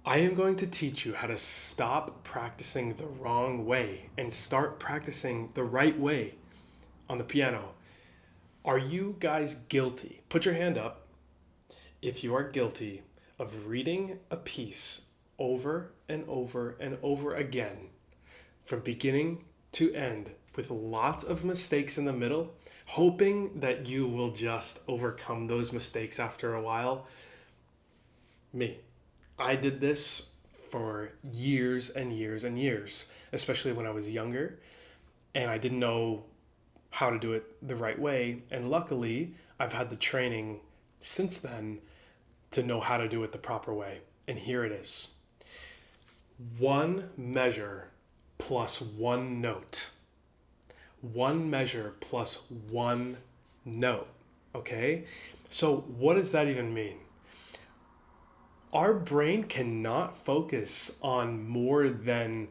I am going to teach you how to stop practicing the wrong way and start practicing the right way on the piano. Are you guys guilty? Put your hand up if you are guilty of reading a piece over and over and over again from beginning to end with lots of mistakes in the middle, hoping that you will just overcome those mistakes after a while. Me. I did this for years and years and years, especially when I was younger, and I didn't know how to do it the right way. And luckily, I've had the training since then to know how to do it the proper way. And here it is: one measure plus one note. One measure plus one note. Okay? So, what does that even mean? Our brain cannot focus on more than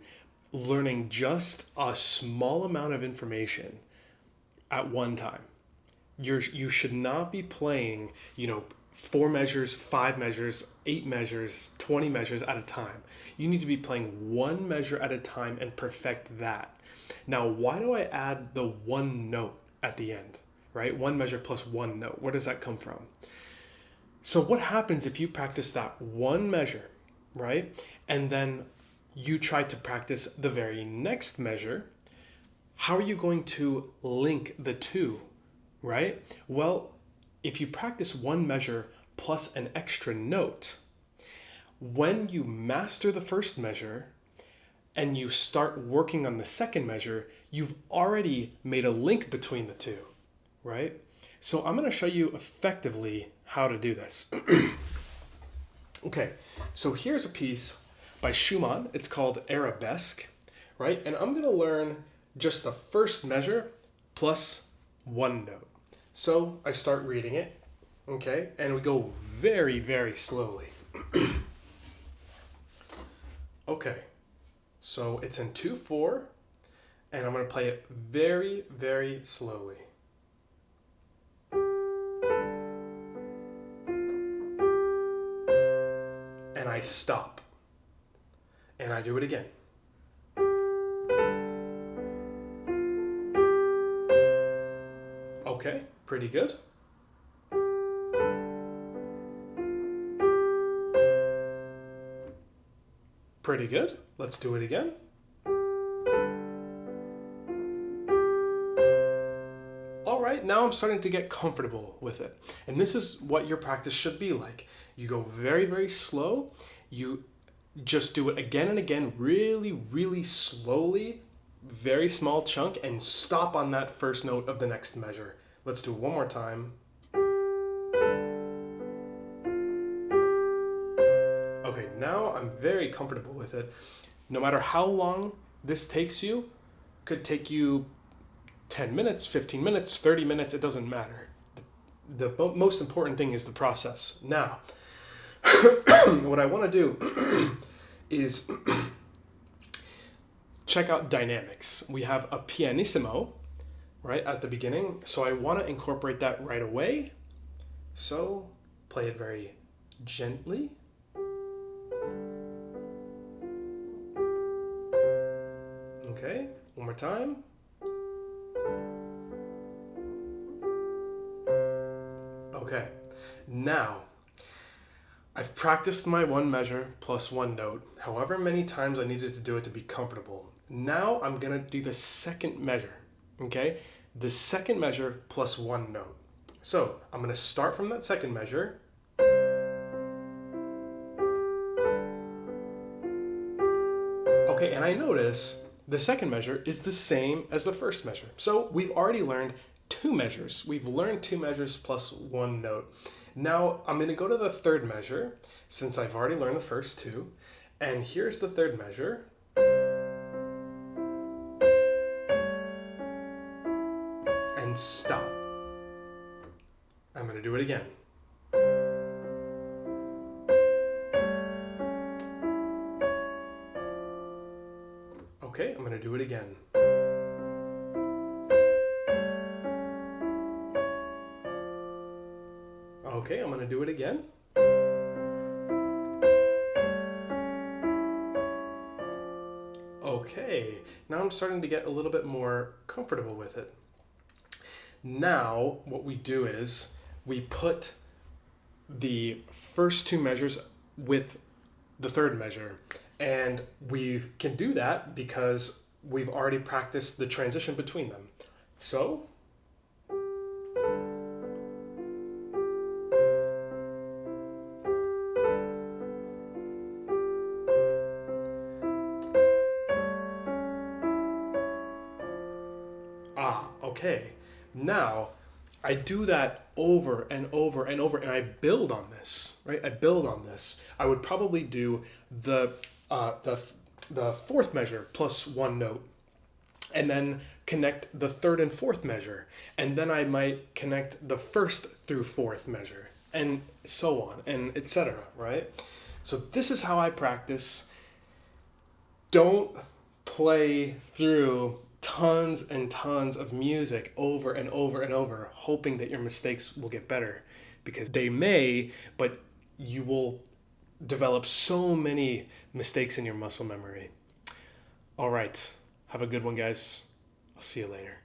learning just a small amount of information at one time. You should not be playing, 4 measures, 5 measures, 8 measures, 20 measures at a time. You need to be playing one measure at a time and perfect that. Now, why do I add the one note at the end, right? One measure plus one note. Where does that come from? So what happens if you practice that one measure, right? And then you try to practice the very next measure. How are you going to link the two, right? Well, if you practice one measure plus an extra note, when you master the first measure and you start working on the second measure, you've already made a link between the two, right? So I'm going to show you effectively how to do this. Okay, so here's a piece by Schumann. It's called Arabesque, right? And I'm going to learn just the first measure plus one note. So I start reading it, okay? And we go very, very slowly. Okay, so it's in 2/4, and I'm going to play it very, very slowly. And I stop. And I do it again. Okay, pretty good. Pretty good. Let's do it again. All right, now I'm starting to get comfortable with it. And this is what your practice should be like. You go very, very slow. You just do it again and again, really, really slowly, very small chunk, and stop on that first note of the next measure. Let's do it one more time. Okay, now I'm very comfortable with it. No matter how long this takes you, could take you 10 minutes, 15 minutes, 30 minutes, it doesn't matter. The most important thing is the process. Now, what I want to do is check out dynamics. We have a pianissimo, right, at the beginning. So I want to incorporate that right away. So play it very gently. Okay, one more time. Okay, now I've practiced my one measure plus one note, however many times I needed to do it to be comfortable. Now I'm gonna do the second measure, okay? The second measure plus one note. So I'm gonna start from that second measure. Okay, and I notice the second measure is the same as the first measure. So we've already learned 2 measures. We've learned 2 measures plus one note. Now I'm going to go to the third measure since I've already learned the first 2. And here's the third measure. And stop. I'm going to do it again. Okay, I'm going to do it again. Okay, I'm going to do it again. Okay, now I'm starting to get a little bit more comfortable with it. Now, what we do is we put the first two measures with the third measure. And we can do that because we've already practiced the transition between them. So, okay. Now, I do that over and over and over, and I build on this, right? I build on this. I would probably do the fourth measure plus one note, and then connect the third and fourth measure, and then I might connect the first through fourth measure, and so on, and etc. Right? So this is how I practice. Don't play through tons and tons of music over and over and over, hoping that your mistakes will get better, because they may, but you will develop so many mistakes in your muscle memory. All right. Have a good one, guys. I'll see you later.